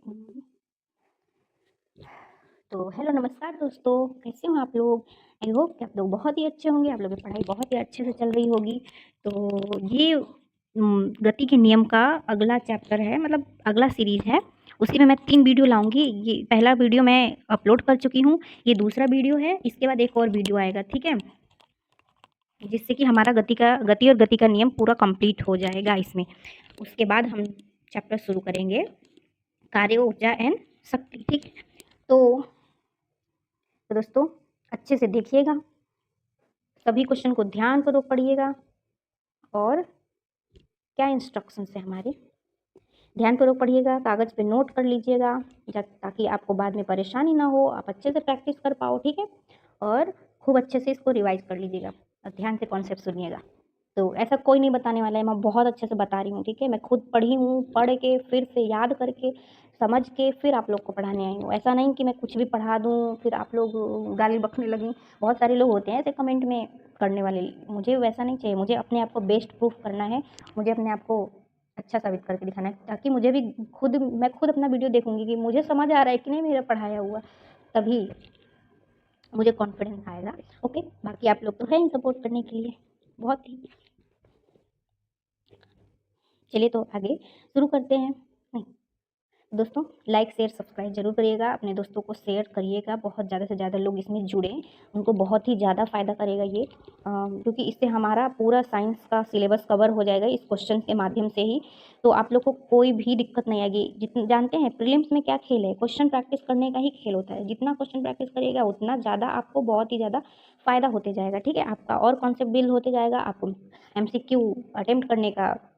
तो हेलो नमस्कार दोस्तों, कैसे हो आप लोग? आई होप कि आप लोग बहुत ही अच्छे होंगे, आप लोगों की पढ़ाई बहुत ही अच्छे से चल रही होगी। तो ये गति के नियम का अगला चैप्टर है, मतलब अगला सीरीज़ है। उसी में मैं 3 वीडियो लाऊँगी। ये पहला वीडियो मैं अपलोड कर चुकी हूँ, ये दूसरा वीडियो है, इसके बाद एक और वीडियो आएगा, ठीक है? जिससे कि हमारा गति और गति का नियम पूरा कंप्लीट हो जाएगा इसमें। उसके बाद हम चैप्टर शुरू करेंगे, कार्य, ऊर्जा एंड शक्ति, ठीक है? तो दोस्तों अच्छे से देखिएगा, सभी क्वेश्चन को ध्यानपूर्वक पढ़िएगा और क्या इंस्ट्रक्शंस है हमारे, ध्यानपूर्वक पढ़िएगा, कागज़ पे नोट कर लीजिएगा ताकि आपको बाद में परेशानी ना हो, आप अच्छे से प्रैक्टिस कर पाओ, ठीक है? और खूब अच्छे से इसको रिवाइज़ कर लीजिएगा और ध्यान से कॉन्सेप्ट सुनिएगा। तो ऐसा कोई नहीं बताने वाला है, मैं बहुत अच्छे से बता रही हूँ, ठीक है? मैं खुद पढ़ी हूँ, पढ़ के फिर से याद करके, समझ के फिर आप लोग को पढ़ाने आई हूँ। ऐसा नहीं कि मैं कुछ भी पढ़ा दूँ, फिर आप लोग गाली बकने लगें। बहुत सारे लोग होते हैं ऐसे कमेंट में करने वाले, मुझे वैसा नहीं चाहिए। मुझे अपने आप को बेस्ट प्रूफ करना है, मुझे अपने आप को अच्छा साबित करके दिखाना है, ताकि मुझे भी मैं खुद अपना वीडियो देखूँगी कि मुझे समझ आ रहा है कि नहीं मेरा पढ़ाया हुआ, तभी मुझे कॉन्फिडेंस आएगा। ओके, बाकी आप लोग तो हैं सपोर्ट करने के लिए, बहुत ही। चलिए तो आगे शुरू करते हैं। नहीं दोस्तों, लाइक शेयर सब्सक्राइब जरूर करिएगा, अपने दोस्तों को शेयर करिएगा, बहुत ज़्यादा से ज़्यादा लोग इसमें जुड़ें, उनको बहुत ही ज़्यादा फ़ायदा करेगा ये, क्योंकि इससे हमारा पूरा साइंस का सिलेबस कवर हो जाएगा इस क्वेश्चन के माध्यम से ही। तो आप लोग को कोई भी दिक्कत नहीं आएगी। जितने जानते हैं प्रीलिम्स में क्या खेल है, क्वेश्चन प्रैक्टिस करने का ही खेल होता है। जितना क्वेश्चन प्रैक्टिस करिएगा उतना ज़्यादा आपको बहुत ही ज़्यादा फ़ायदा होते जाएगा, ठीक है? आपका और कॉन्सेप्ट बिल्ड होते जाएगा, आपको MCQ अटेम्प्ट करने का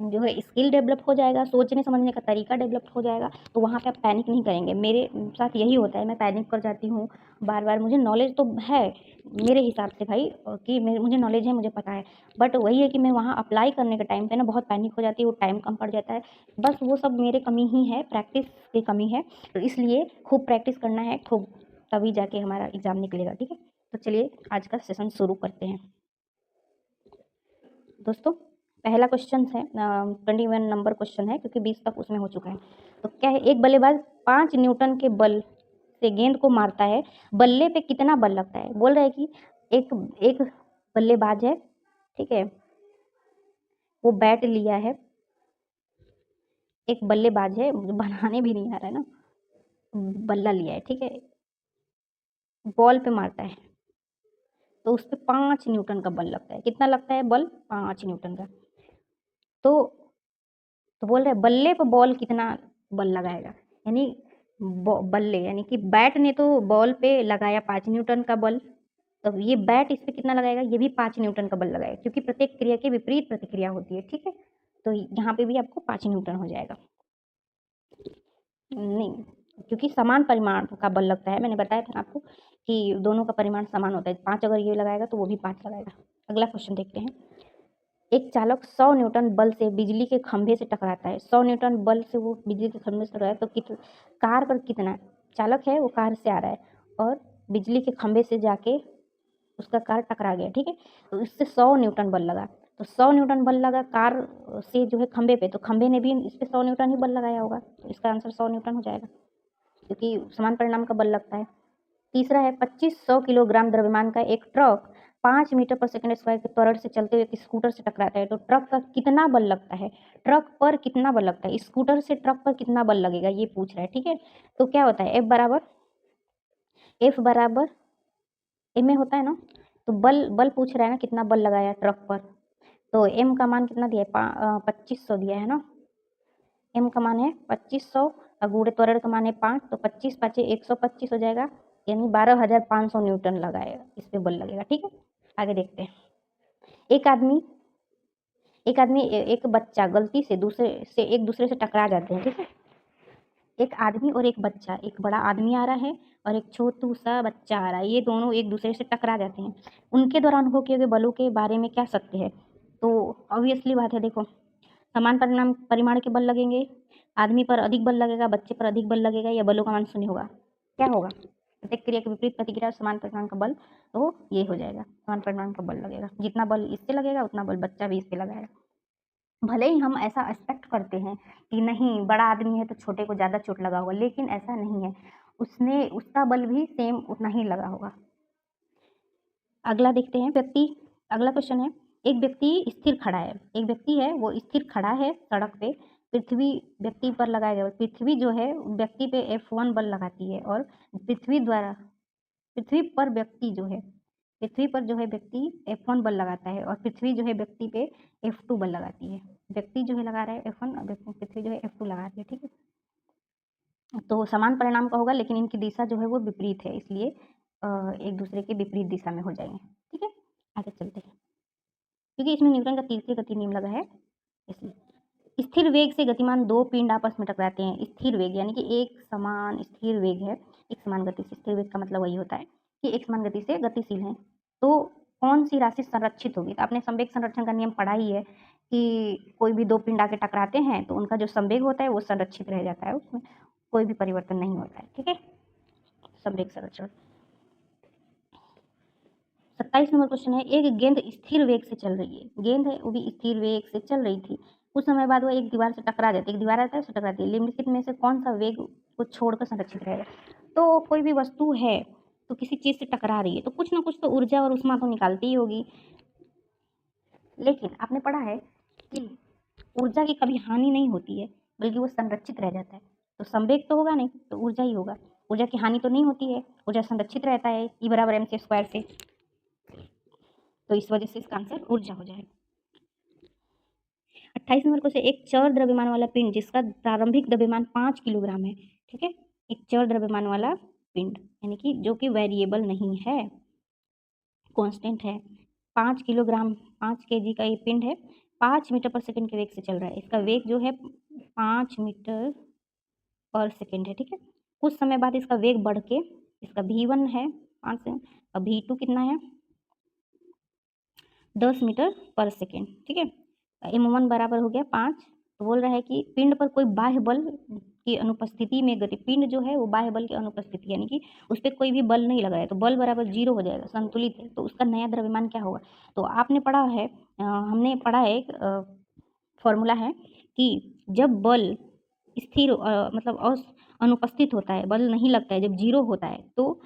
जो है स्किल डेवलप हो जाएगा, सोचने समझने का तरीका डेवलप हो जाएगा। तो वहाँ पे आप पैनिक नहीं करेंगे। मेरे साथ यही होता है, मैं पैनिक कर जाती हूँ बार-बार। मुझे नॉलेज तो है मेरे हिसाब से भाई, कि मुझे नॉलेज है, मुझे पता है, बट वही है कि मैं वहाँ अप्लाई करने के टाइम पे ना बहुत पैनिक हो जाती हूँ, टाइम कम पड़ जाता है। बस वो सब मेरे कमी ही है, प्रैक्टिस की कमी है। तो इसलिए खूब प्रैक्टिस करना है, खूब, तभी जाके हमारा एग्ज़ाम निकलेगा, ठीक है? तो चलिए आज का सेशन शुरू करते हैं। दोस्तों पहला क्वेश्चन है, 21 नंबर क्वेश्चन है, क्योंकि 20 तक उसमें हो चुका है। तो क्या है, एक बल्लेबाज 5 न्यूटन के बल से गेंद को मारता है, बल्ले पे कितना बल लगता है? बोल रहा है कि एक एक बल्लेबाज है, ठीक है, वो बैट लिया है, एक बल्लेबाज है, मुझे बनाने भी नहीं आ रहा है ना, बल्ला लिया है, ठीक है, बॉल पे मारता है, तो उस पे 5 न्यूटन का बल लगता है। कितना लगता है बल? 5 न्यूटन का। तो बोल रहे हैं बल्ले पे बॉल कितना बल लगाएगा, यानी बल्ले यानी कि बैट ने तो बॉल पे लगाया 5 न्यूटन का बल, तो ये बैट इस पे कितना लगाएगा? ये भी 5 न्यूटन का बल लगाएगा, क्योंकि प्रत्येक क्रिया के विपरीत प्रतिक्रिया होती है, ठीक है? तो यहाँ पे भी आपको 5 न्यूटन हो जाएगा। नहीं, क्योंकि समान परिमाण का बल लगता है, मैंने बताया था ना आपको कि दोनों का परिमाण समान होता है। 5 अगर ये लगाएगा तो वो भी 5 लगाएगा। अगला क्वेश्चन देखते हैं। एक चालक 100 न्यूटन बल से बिजली के खंभे से टकराता है। 100 न्यूटन बल से वो बिजली के खंभे से टकराया है, तो कार पर कितना, चालक है वो कार से आ रहा है और बिजली के खंभे से जाके उसका कार टकरा गया, ठीक है? तो इससे 100 न्यूटन बल लगा। तो 100 न्यूटन बल लगा कार से जो है खंभे पे, तो खंभे ने भी इस पे 100 न्यूटन ही बल लगाया होगा, तो इसका आंसर 100 न्यूटन हो जाएगा, क्योंकि समान परिणाम का बल लगता है। तीसरा है 2500 किलोग्राम द्रव्यमान का एक ट्रक 5 मीटर पर सेकंड स्क्वायर के त्वरण से चलते हुए एक स्कूटर से टकराता है, तो ट्रक का कितना बल लगता है? ट्रक पर कितना बल लगता है? स्कूटर से ट्रक पर कितना बल लगेगा, ये पूछ रहा है, ठीक है? तो क्या होता है, एफ बराबर एम में होता है ना, तो बल बल पूछ रहा है ना, कितना बल लगाया ट्रक पर, तो एम का मान कितना दिया है? 2500 दिया है ना। एम का मान है 2500 और गुणे त्वरण का मान है 5, तो 25 पाँचे 125 हो जाएगा, यानी 12,500 न्यूटन लगाएगा, इस पे बल लगेगा, ठीक है? आगे देखते हैं। एक आदमी एक बच्चा गलती से एक दूसरे से टकरा जाते हैं, ठीक है? एक आदमी और एक बच्चा, एक बड़ा आदमी आ रहा है और एक छोटू सा बच्चा आ रहा है, ये दोनों एक दूसरे से टकरा जाते हैं। उनके दौरान हो किए गए बलों के बारे में क्या सत्य है? तो ऑब्वियसली बात है, देखो, समान परिमाण के बल लगेंगे, आदमी पर अधिक बल लगेगा, बच्चे पर अधिक बल लगेगा, या बलों का मान शून्य होगा? क्या होगा? प्रत्येक क्रिया के विपरीत प्रतिक्रिया समान परिमाण का बल, तो ये हो जाएगा, समान परिमाण का बल लगेगा। जितना बल इस पे लगेगा उतना बल बच्चा भी इस पे लगाएगा। भले ही हम ऐसा एक्सपेक्ट करते हैं कि नहीं बड़ा आदमी है तो छोटे को ज़्यादा चोट लगा होगा, लेकिन ऐसा नहीं है। उसका बल भी सेम उतना ही लगा होगा। अगला देखते हैं अगला क्वेश्चन है, एक व्यक्ति स्थिर खड़ा है। एक व्यक्ति है वो स्थिर खड़ा है सड़क पे, पृथ्वी व्यक्ति पर लगाया गया, पृथ्वी जो है व्यक्ति पे F1 बल लगाती है और पृथ्वी पर व्यक्ति जो है व्यक्ति F1 बल लगाता है और पृथ्वी जो है व्यक्ति पे F2 बल लगाती है। व्यक्ति जो है लगा रहा है F1 और पृथ्वी जो है F2 लगा रही है, ठीक है। तो समान परिणाम का होगा, लेकिन इनकी दिशा जो है वो विपरीत है, इसलिए एक दूसरे के विपरीत दिशा में हो जाएंगे, ठीक है। आगे चलते हैं, क्योंकि इसमें न्यूटन का तीसरे गति नियम लगा है इसलिए। स्थिर वेग से गतिमान दो पिंड आपस में टकराते हैं। स्थिर वेग यानी कि एक समान स्थिर वेग है, एक समान गति से। स्थिर वेग का मतलब वही होता है कि एक समान गति से गतिशील है, तो कौन सी राशि संरक्षित होगी। तो आपने संवेग संरक्षण का नियम पढ़ा ही है कि कोई भी दो पिंड आके टकराते हैं तो उनका जो संवेग होता है वो संरक्षित रह जाता है, उसमें कोई भी परिवर्तन नहीं होता है, ठीक है। संवेग संरक्षण। 27 नंबर क्वेश्चन है, एक गेंद स्थिर वेग से चल रही है। गेंद है वो भी स्थिर वेग से चल रही थी, कुछ समय बाद वो एक दीवार से टकरा जाती है। एक दीवार आता है उससे टकराती है, निम्नलिखित में से कौन सा वेग को छोड़कर संरक्षित रहेगा। तो कोई भी वस्तु है तो किसी चीज से टकरा रही है तो कुछ ना कुछ तो ऊर्जा और उष्मा तो निकालती ही होगी, लेकिन आपने पढ़ा है कि ऊर्जा की कभी हानि नहीं होती है, बल्कि वो संरक्षित रह जाता है। तो संवेग तो होगा नहीं तो ऊर्जा ही होगा, ऊर्जा की हानि तो नहीं होती है, ऊर्जा संरक्षित रहता है E बराबर mc² से, तो इस वजह से इसका आंसर ऊर्जा हो जाएगा। 28 नंबर क्वेश्चन, एक चर द्रव्यमान वाला पिंड जिसका प्रारंभिक द्रव्यमान 5 किलोग्राम है, ठीक है। एक चर द्रव्यमान वाला पिंड यानी कि जो कि वेरिएबल नहीं है, कांस्टेंट है, 5 किलोग्राम 5 केजी का ये पिंड है, 5 मीटर पर सेकंड के वेग से चल रहा है। इसका वेग जो है 5 मीटर पर सेकंड है, ठीक है। कुछ समय बाद इसका वेग बढ़ के इसका V1 है 5 से और V2 कितना है 10 मीटर पर सेकेंड, ठीक है। M1 बराबर हो गया 5। तो बोल रहा है कि पिंड पर कोई बाह्य बल की अनुपस्थिति में गति, पिंड जो है वो बाह्य बल की अनुपस्थिति यानी कि उस पर कोई भी बल नहीं लगा है तो बल बराबर 0 हो जाएगा, संतुलित है। तो उसका नया द्रव्यमान क्या होगा। तो आपने पढ़ा है हमने पढ़ा है एक फॉर्मूला है कि जब बल स्थिर मतलब अनुपस्थित होता है, बल नहीं लगता है, जब 0 होता है तो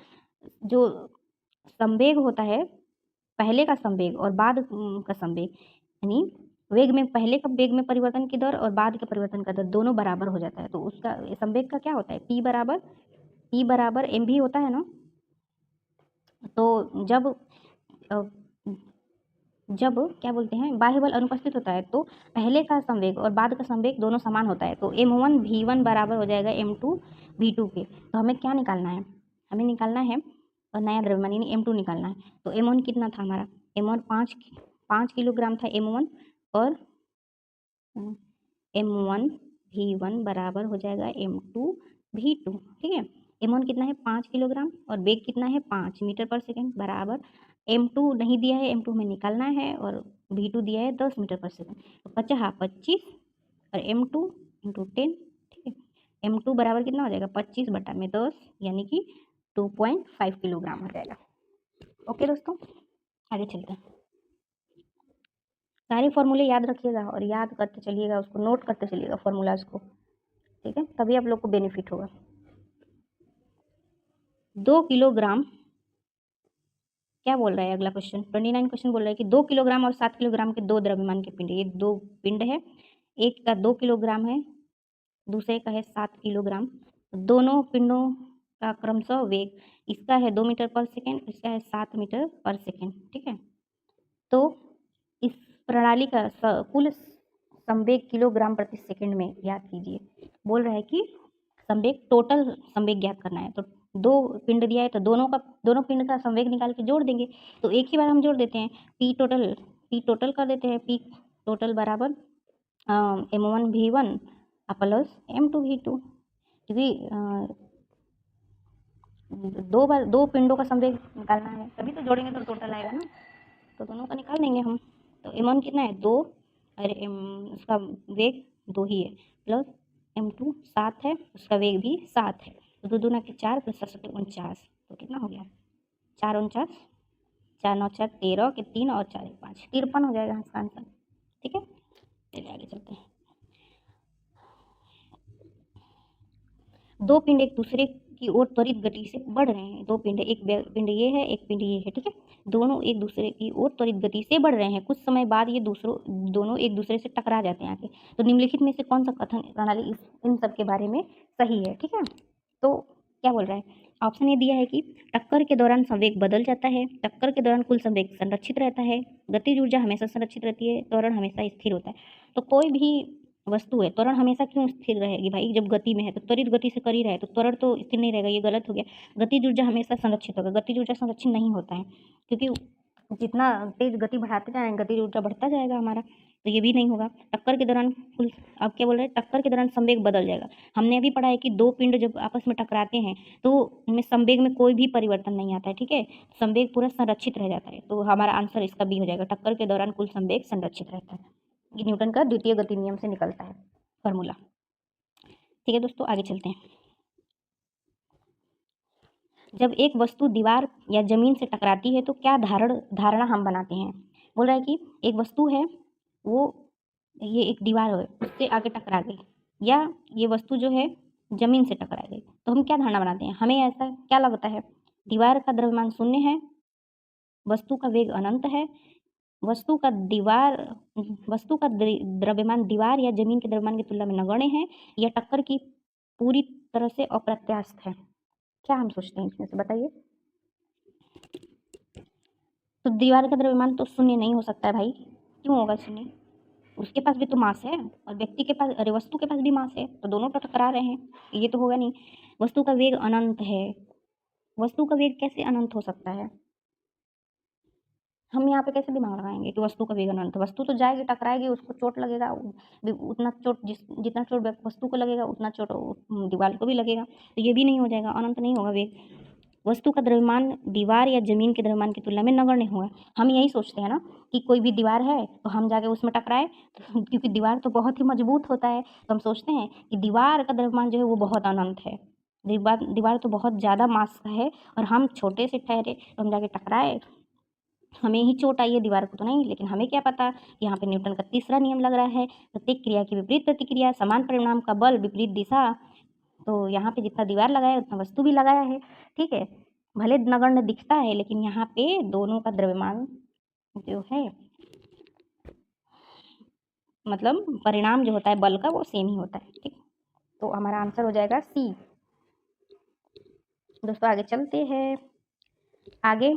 जो संवेग होता है, पहले का संवेग और बाद का संवेग यानी वेग में पहले का वेग में परिवर्तन की दर और बाद के परिवर्तन का दर दोनों बराबर हो जाता है। तो उसका संवेग का क्या होता है P बराबर mv होता है ना। तो जब क्या बोलते हैं बाह्य बल अनुपस्थित होता है तो पहले का संवेग और बाद का संवेग दोनों समान होता है, तो M1 V1 बराबर हो जाएगा M2 V2 के। तो हमें क्या निकालना है, हमें निकालना है और नया द्रव्यमान यानी M2 निकालना है। तो M1 कितना था हमारा, M1 5 किलोग्राम था M1 और M1 V1 बराबर हो जाएगा M2 V2, ठीक है। M1 कितना है 5 किलोग्राम और वेग कितना है 5 मीटर पर सेकेंड बराबर M2 नहीं दिया है, M2 हमें निकालना है और V2 दिया है 10 मीटर पर सेकेंड। तो 50 25 और M2 इंटू 10, ठीक है। M2 बराबर कितना हो जाएगा 25 बटा में 10 यानी कि 2.5 किलोग्राम हो जाएगा। ओके दोस्तों, आगे चलते हैं। सारे फॉर्मूले याद रखिएगा और याद करते चलिएगा, उसको नोट करते चलिएगा फॉर्मूलाज को, ठीक है, तभी आप लोग को बेनिफिट होगा। 2 किलोग्राम क्या बोल रहा है अगला क्वेश्चन, 29 क्वेश्चन बोल रहा है कि 2 किलोग्राम और 7 किलोग्राम के दो द्रव्यमान के पिंड, ये दो पिंड है, एक का 2 किलोग्राम है दूसरे का है 7 किलोग्राम। दोनों पिंडों का क्रमशः वेग, इसका है 2 मीटर पर सेकेंड, इसका है 7 मीटर पर सेकेंड, ठीक है। तो इस प्रणाली का कुल संवेग किलोग्राम प्रति सेकंड में ज्ञात कीजिए। बोल रहा है कि संवेग टोटल संवेग ज्ञात करना है, तो दो पिंड दिया है तो दोनों पिंड का संवेग निकाल के जोड़ देंगे। तो एक ही बार हम जोड़ देते हैं, पी टोटल कर देते हैं, पी टोटल बराबर M1 V1 plus M2 V2, क्योंकि दो पिंडों का संवेग निकालना है तभी तो जोड़ेंगे तो टोटल आएगा ना, तो दोनों का निकाल देंगे हम। तो M1 कितना है 2 और उसका वेग 2 ही है, प्लस M2 7 है, उसका वेग भी 7 है, तो 2 दूना के 4 प्लस 7 49, तो कितना हो गया 4 49, 4 9 4 13 के 3 और 4 1 5 53 हो जाएगा इसका आंसर, ठीक है। चलिए आगे चलते हैं। दो पिंड एक दूसरे की ओर त्वरित गति से बढ़ रहे हैं। दो पिंड, एक पिंड ये है, एक पिंड ये है, ठीक है। दोनों एक दूसरे की ओर त्वरित गति से बढ़ रहे हैं। कुछ समय बाद ये दोनों एक दूसरे से टकरा जाते हैं आके। तो निम्नलिखित में से कौन सा कथन प्रणाली इन सब के बारे में सही है, ठीक है। तो क्या बोल रहा है, ऑप्शन ये दिया है कि टक्कर के दौरान संवेग बदल जाता है, टक्कर के दौरान कुल संवेग संरक्षित रहता है, गतिज ऊर्जा हमेशा संरक्षित रहती है, त्वरण हमेशा स्थिर होता है। तो कोई भी वस्तु है, त्वरण हमेशा क्यों स्थिर रहेगी भाई, जब गति में है तो त्वरित गति से कर ही रहा है तो त्वरण तो स्थिर नहीं रहेगा, ये गलत हो गया। गतिज ऊर्जा हमेशा संरक्षित होगा, गतिज ऊर्जा संरक्षित नहीं होता है, क्योंकि जितना तेज गति बढ़ाते जाएंगे गतिज ऊर्जा बढ़ता जाएगा हमारा, तो ये भी नहीं होगा। टक्कर के दौरान कुल, अब क्या बोल रहे हैं, टक्कर के दौरान संवेग बदल जाएगा। हमने अभी पढ़ा है कि दो पिंड जब आपस में टकराते हैं तो उनमें संवेग में कोई भी परिवर्तन नहीं आता है, ठीक है, संवेग पूरा संरक्षित रह जाता है। तो हमारा आंसर इसका बी हो जाएगा, टक्कर के दौरान कुल संवेग संरक्षित रहता है। ये न्यूटन का द्वितीय गति नियम से निकलता है फॉर्मूला। ठीक है दोस्तों, आगे चलते हैं। जब एक वस्तु दीवार या जमीन से टकराती है तो क्या धारणा हम बनाते हैं। बोल रहा है कि एक वस्तु है, वो ये एक दीवार है, उससे आगे टकरा गई, या ये वस्तु जो है जमीन से टकरा गई, तो हम क्या धारणा बनाते हैं, हमें ऐसा क्या लगता है, दीवार का द्रव्यमान शून्य है, वस्तु का वेग अनंत है, वस्तु का द्रव्यमान दीवार या जमीन के द्रव्यमान की तुलना में नगण्य है, या टक्कर की पूरी तरह से अप्रत्याशित है। क्या हम सोचते हैं इसमें से बताइए। तो दीवार का द्रव्यमान तो शून्य नहीं हो सकता है भाई, क्यों होगा शून्य, उसके पास भी तो मास है, और व्यक्ति के पास, अरे वस्तु के पास भी मास है, तो दोनों तो टकरा रहे हैं, ये तो होगा नहीं। वस्तु का वेग अनंत है, वस्तु का वेग कैसे अनंत हो सकता है, हम यहाँ पे कैसे दिमाग लगाएंगे कि वस्तु का वेग अनंत, वस्तु तो जाएगी, टकराएगी, उसको चोट लगेगा, उतना चोट जितना चोट वस्तु को लगेगा उतना चोट दीवार को भी लगेगा, तो ये भी नहीं हो जाएगा, अनंत नहीं होगा वेग। वस्तु का द्रव्यमान दीवार या जमीन के द्रव्यमान की तुलना में नगण्य होगा। हम यही सोचते हैं ना कि कोई भी दीवार है तो हम जाके उसमें टकराए, तो क्योंकि दीवार तो बहुत ही मजबूत होता है, तो हम सोचते हैं कि दीवार का द्रव्यमान जो है वो बहुत अनंत है, दीवार तो बहुत ज़्यादा मास का है, और हम छोटे से ठहरे तो हम जाके टकराए, हमें ही चोट आई है, दीवार को तो नहीं। लेकिन हमें क्या पता, यहाँ पे न्यूटन का तीसरा नियम लग रहा है, प्रत्येक क्रिया की विपरीत प्रतिक्रिया, समान परिणाम का बल विपरीत दिशा। तो यहाँ पे जितना दीवार लगाया है उतना वस्तु भी लगाया है, ठीक है, भले नगण्य दिखता है लेकिन यहाँ पे दोनों का द्रव्यमान जो है, मतलब परिणाम जो होता है बल का वो सेम ही होता है, ठीक। तो हमारा आंसर हो जाएगा सी। दोस्तों आगे चलते हैं। आगे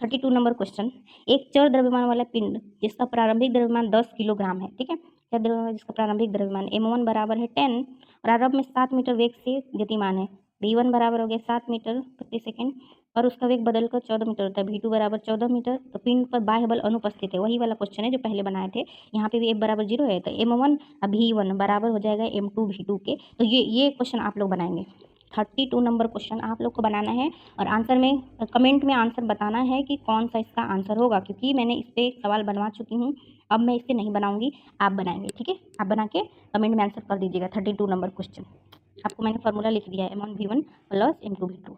32 नंबर क्वेश्चन, एक चर द्रव्यमान वाला पिंड जिसका प्रारंभिक द्रव्यमान 10 किलोग्राम है, ठीक है, क्या द्रव्यमान जिसका प्रारंभिक द्रव्यमान m1 बराबर है 10 और आरंभ में 7 मीटर वेग से गतिमान है, v1 बराबर हो गया 7 मीटर प्रति सेकेंड और उसका वेग बदलकर 14 मीटर होता है, v2 बराबर 14 मीटर, तो पिंड पर बाह्य बल अनुपस्थित है, वही वाला क्वेश्चन है जो पहले बनाए थे। यहाँ पे भी f बराबर 0 है, तो m1 v1 बराबर हो जाएगा m2 v2 के। तो ये क्वेश्चन आप लोग बनाएंगे। 32 नंबर क्वेश्चन आप लोग को बनाना है, और आंसर में कमेंट में आंसर बताना है कि कौन सा इसका आंसर होगा, क्योंकि मैंने इस पर सवाल बनवा चुकी हूँ, अब मैं इससे नहीं बनाऊंगी, आप बनाएंगे, ठीक है, आप बना के कमेंट में आंसर कर दीजिएगा। 32 नंबर क्वेश्चन आपको मैंने फॉर्मूला लिख दिया है, m1 v1 plus m2 v2,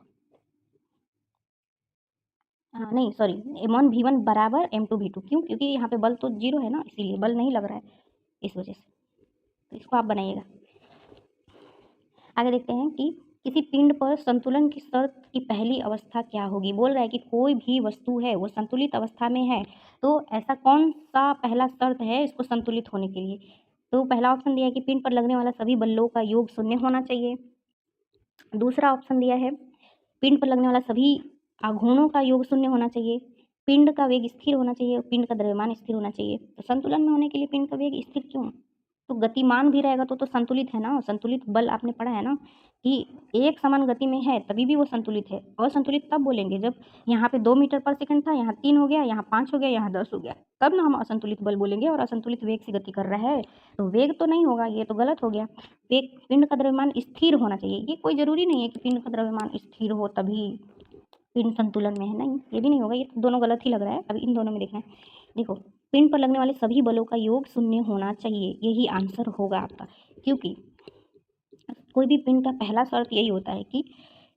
हाँ नहीं सॉरी, m1 v1 बराबर m2 v2, क्यों, क्योंकि यहाँ पे बल तो 0 है ना, इसीलिए बल नहीं लग रहा है, इस वजह से, तो इसको आप बनाइएगा। आगे देखते हैं कि किसी पिंड पर संतुलन की शर्त की पहली अवस्था क्या होगी। बोल रहा है कि कोई भी वस्तु है वो संतुलित अवस्था में है, तो ऐसा कौन सा पहला शर्त है इसको संतुलित होने के लिए। तो पहला ऑप्शन दिया है कि पिंड पर लगने वाला सभी बलों का योग शून्य होना चाहिए। दूसरा ऑप्शन दिया है पिंड पर लगने वाला सभी आघूर्णों का योग शून्य होना चाहिए, पिंड का वेग स्थिर होना चाहिए और पिंड का द्रव्यमान स्थिर होना चाहिए। तो संतुलन में होने के लिए पिंड का वेग स्थिर क्यों, तो गतिमान भी रहेगा तो संतुलित है ना, संतुलित बल आपने पढ़ा है ना कि एक समान गति में है तभी भी वो संतुलित है। असंतुलित तब बोलेंगे जब यहाँ पे 2 मीटर पर सेकंड था, यहाँ 3 हो गया, यहाँ 5 हो गया, यहाँ 10 हो गया, तब ना हम असंतुलित बल बोलेंगे, और असंतुलित वेग से गति कर रहा है तो वेग तो नहीं होगा, ये तो गलत हो गया। वेग, पिंड का द्रव्यमान स्थिर होना चाहिए, ये कोई जरूरी नहीं है कि पिंड का द्रव्यमान स्थिर हो तभी पिंड संतुलन में है, नहीं ये भी नहीं होगा, ये तो दोनों गलत ही लग रहा है। अभी इन दोनों में देखना है, देखो पिंड पर लगने वाले सभी बलों का योग शून्य होना चाहिए, यही आंसर होगा आपका, क्योंकि कोई भी पिंड का पहला शर्त यही होता है कि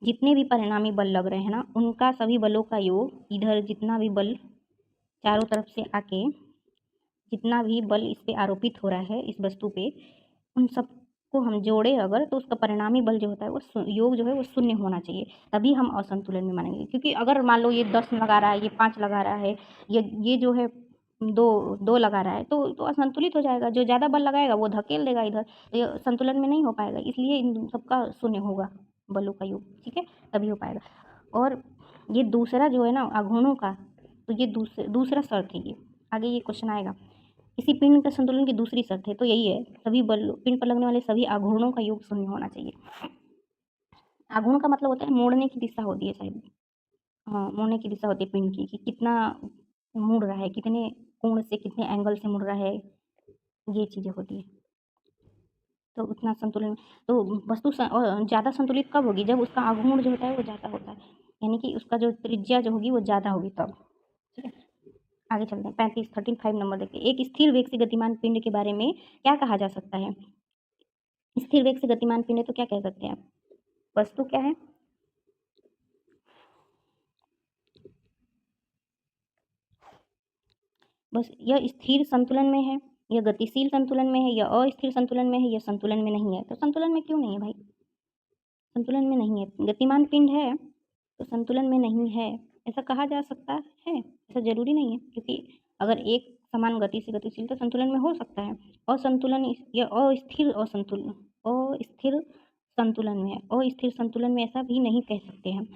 जितने भी परिणामी बल लग रहे हैं ना उनका सभी बलों का योग, इधर जितना भी बल चारों तरफ से आके जितना भी बल इस पे आरोपित हो रहा है इस वस्तु पे, उन सब को हम जोड़े अगर, तो उसका परिणामी बल जो होता है वो योग जो है वो शून्य होना चाहिए, तभी हम असंतुलन में मानेंगे। क्योंकि अगर मान लो ये 10 लगा रहा है, ये 5 लगा रहा है, ये जो है दो लगा रहा है, तो असंतुलित हो जाएगा। जो ज़्यादा बल लगाएगा वो धकेल देगा इधर, तो ये संतुलन में नहीं हो पाएगा। इसलिए इन सबका शून्य होगा बलों का योग, ठीक है, तभी हो पाएगा। और ये दूसरा जो है ना आघूर्णों का, तो ये दूसरा शर्त है। ये आगे ये क्वेश्चन आएगा। किसी पिंड का संतुलन की दूसरी शर्त है, तो यही है सभी बल पिंड पर लगने वाले सभी आघूर्णों का योग शून्य होना चाहिए। आघूर्ण का मतलब होता है मोड़ने की दिशा होती है शायद, हाँ, मोड़ने की दिशा होती है पिंड की, कि कितना मुड़ रहा है, कितने कोण से, कितने एंगल से मुड़ रहा है, ये चीज़ें होती है। तो उतना संतुलन, तो वस्तु ज़्यादा संतुलित कब होगी, जब उसका आघूर्ण जो होता है वो ज़्यादा होता है, यानी कि उसका जो त्रिज्या जो होगी वो ज़्यादा होगी तब, ठीक है। आगे चलते हैं 5 नंबर देखते हैं। एक स्थिर वेग से गतिमान पिंड के बारे में क्या कहा जा सकता है? स्थिर वेग से गतिमान पिंड है तो क्या कह सकते हैं आप? वस्तु क्या है? बस यह स्थिर संतुलन में है, यह गतिशील संतुलन में है, यह अस्थिर संतुलन में है, यह संतुलन में नहीं है। तो संतुलन में क्यों नहीं है भाई? संतुलन में नहीं है। गतिमान पिंड है तो संतुलन में नहीं है, ऐसा कहा जा सकता है, ऐसा जरूरी नहीं है। क्योंकि अगर एक समान गति से गतिशील तो संतुलन में हो सकता है। असंतुलन या अस्थिर असंतुलन, अस्थिर संतुलन में है। अस्थिर संतुलन में ऐसा भी नहीं कह सकते हम।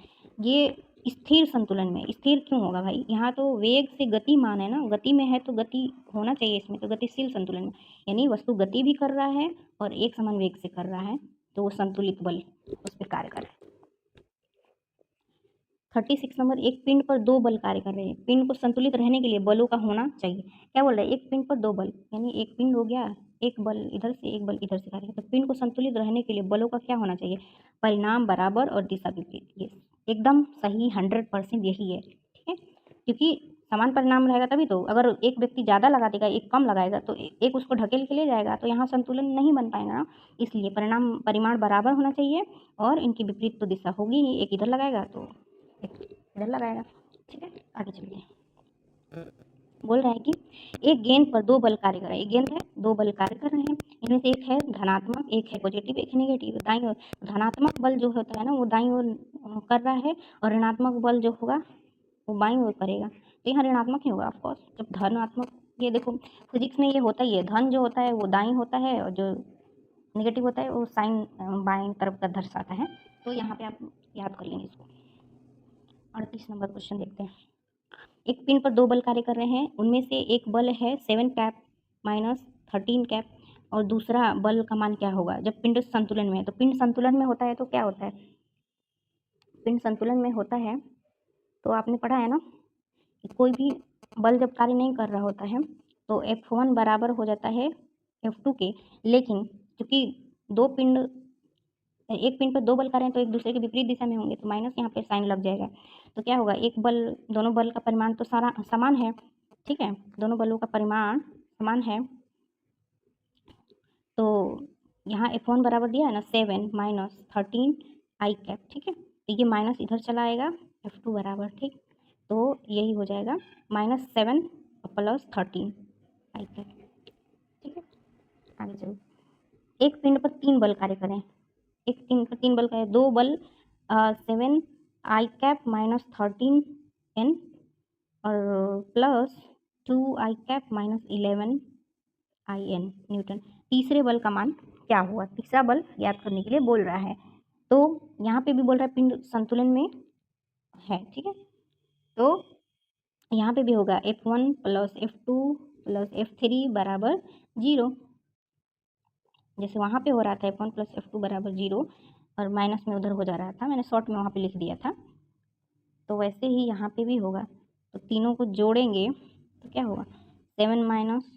ये स्थिर संतुलन में, स्थिर क्यों होगा भाई? यहाँ तो वेग से गति मान है ना, गति में है तो गति होना चाहिए इसमें, तो गतिशील संतुलन में, यानी वस्तु गति भी कर रहा है और एक समान वेग से कर रहा है, तो वो संतुलित बल उस पर कार्य कर रहा है। 36 नंबर, एक पिंड पर दो बल कार्य कर रहे हैं। पिंड को संतुलित रहने के लिए बलों का होना चाहिए। क्या बोल रहा है? एक पिंड पर दो बल, यानी एक पिंड हो गया, एक बल इधर से एक बल इधर से कार्य करता है। पिंड को संतुलित रहने के लिए बलों का क्या होना चाहिए? परिणाम बराबर और दिशा विपरीत। ये एकदम सही 100% यही है, ठीक है। क्योंकि समान परिणाम रहेगा तभी तो, अगर एक व्यक्ति ज़्यादा लगा देगा एक कम लगाएगा तो एक उसको ढकेल के ले जाएगा, तो यहाँ संतुलन नहीं बन पाएगा ना। इसलिए परिमाण बराबर होना चाहिए और इनकी विपरीत तो दिशा होगी ही, एक इधर लगाएगा तो इधर लगाएगा, ठीक है। आगे चलिए, बोल रहा है कि एक गेंद पर दो बल कार्य कर रहे हैं। एक गेंद है, दो बल कार्य कर रहे हैं, इनमें से एक है धनात्मक, एक है पॉजिटिव, एक है नेगेटिव। दाईं ओर धनात्मक बल जो होता है ना वो दाईं ओर कर रहा है, और ऋणात्मक बल जो होगा वो बाईं ओर करेगा। तो यहाँ ऋणात्मक ही होगा ऑफकोर्स, जब धनात्मक, ये देखो फिजिक्स में ये होता ही है, धन जो होता है वो दाईं होता है और जो नेगेटिव होता है वो साइन बाईं तरफ का दर्शाता है। तो यहाँ पे आप याद कर लेंगे इसको। 38 नंबर क्वेश्चन देखते हैं। एक पिन पर दो बल कार्य कर रहे हैं, उनमें से एक बल है 7 कैप माइनस 13 कैप, और दूसरा बल का मान क्या होगा जब पिंड संतुलन में है? तो पिंड संतुलन में होता है तो क्या होता है? पिंड संतुलन में होता है तो आपने पढ़ा है ना कि कोई भी बल जब कार्य नहीं कर रहा होता है तो F1 बराबर हो जाता है F2 के। लेकिन क्योंकि दो पिंड, एक पिंड पर दो बल कार्य हैं तो एक दूसरे के विपरीत दिशा में होंगे, तो माइनस यहाँ पे साइन लग जाएगा। तो क्या होगा, एक बल, दोनों बल का परिमाण तो सारा समान है, ठीक है, दोनों बलों का परिमाण समान है। तो यहाँ F1 बराबर दिया है ना 7 माइनस 13 आई कैप, ठीक है। तो ये माइनस इधर चला आएगा, F2 बराबर, ठीक, तो यही हो जाएगा -7 प्लस 13 आई कैप, ठीक है। आगे चलो, एक पिंड पर तीन बल कार्य करें। एक पिंड पर तीन बल का है, दो बल 7 आई कैप माइनस 13 एन और plus 2 i cap minus 11 i N newton. तीसरे बल का मान क्या हुआ? तीसरा बल ज्ञात करने के लिए बोल रहा है। तो यहाँ पे भी बोल रहा है पिंड संतुलन में है, ठीक है। तो यहाँ पे भी होगा F1 plus F2 plus F3 बराबर 0। जैसे वहाँ पे हो रहा था F1 प्लस F2 बराबर 0 और माइनस में उधर हो जा रहा था, मैंने शॉर्ट में वहाँ पे लिख दिया था, तो वैसे ही यहाँ पे भी होगा। तो तीनों को जोड़ेंगे तो क्या होगा, 7 माइनस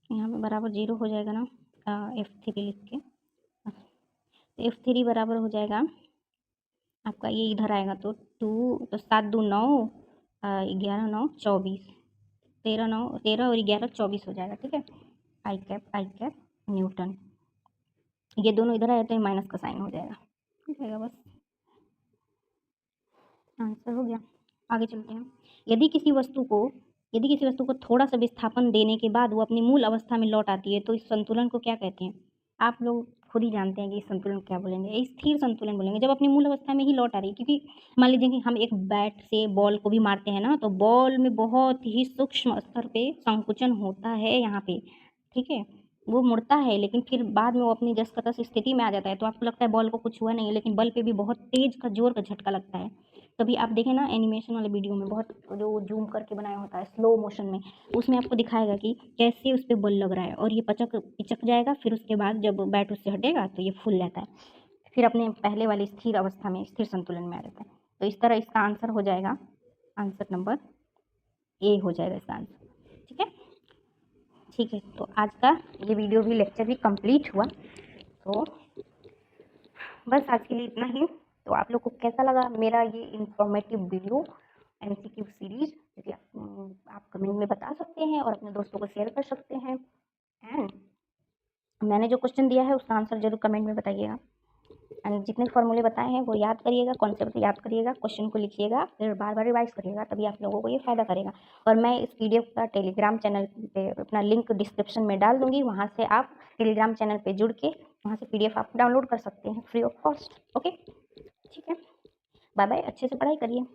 यहाँ पे बराबर 0 हो जाएगा ना, F3 लिख के। F3 बराबर हो जाएगा आपका, ये इधर आएगा तो 2, तो 7 2 9, 11 9 24, 13 और 11 24 हो जाएगा, ठीक है। आई कैप न्यूटन, ये दोनों इधर आए तो ये माइनस का साइन हो जाएगा, बस। आंसर हो गया। आगे चलते हैं। यदि किसी वस्तु को थोड़ा सा विस्थापन देने के बाद वो अपनी मूल अवस्था में लौट आती है तो इस संतुलन को क्या कहते हैं? आप लोग खुद ही जानते हैं कि इस संतुलन को क्या बोलेंगे। स्थिर संतुलन बोलेंगे जब अपनी मूल अवस्था में ही लौट आ रही है, क्योंकि मान लीजिए कि हम एक बैट से बॉल को भी मारते हैं ना, तो बॉल में बहुत ही सूक्ष्म स्तर पे संकुचन होता है यहाँ पे, ठीक है? वो मुड़ता है लेकिन फिर बाद में वो अपनी जस का तस स्थिति में आ जाता है, तो आपको लगता है बॉल को कुछ हुआ नहीं है, लेकिन बल पे भी बहुत तेज का जोर का झटका लगता है। कभी आप देखें ना एनिमेशन वाले वीडियो में, बहुत जो जूम करके बनाया होता है स्लो मोशन में, उसमें आपको दिखाएगा कि कैसे उस पे बल लग रहा है और ये पिचक जाएगा, फिर उसके बाद जब बैट उससे हटेगा तो ये फूल जाता है, फिर अपने पहले वाली स्थिर अवस्था में, स्थिर संतुलन में आ जाता है। तो इस तरह इसका आंसर हो जाएगा, आंसर नंबर ए हो जाएगा इसका आंसर। ठीक है, ठीक है। तो आज का ये वीडियो भी, लेक्चर भी कंप्लीट हुआ। तो बस आज के लिए इतना ही। तो आप लोग को कैसा लगा मेरा ये इंफॉर्मेटिव वीडियो एमसीक्यू सीरीज, क्योंकि आप कमेंट में बता सकते हैं और अपने दोस्तों को शेयर कर सकते हैं। एंड मैंने जो क्वेश्चन दिया है उसका आंसर जरूर कमेंट में बताइएगा। एंड जितने फॉर्मूले बताए हैं वो याद करिएगा, कॉन्सेप्ट याद करिएगा, क्वेश्चन को लिखिएगा, फिर बार बार रिवाइज करिएगा, तभी आप लोगों को ये फ़ायदा करेगा। और मैं इस पीडीएफ का टेलीग्राम चैनल पे अपना लिंक डिस्क्रिप्शन में डाल दूँगी, वहाँ से आप टेलीग्राम चैनल पे जुड़ के वहाँ से पीडीएफ आप डाउनलोड कर सकते हैं फ्री ऑफ कॉस्ट। ओके, ठीक है। बाय बाय, अच्छे से पढ़ाई करिए।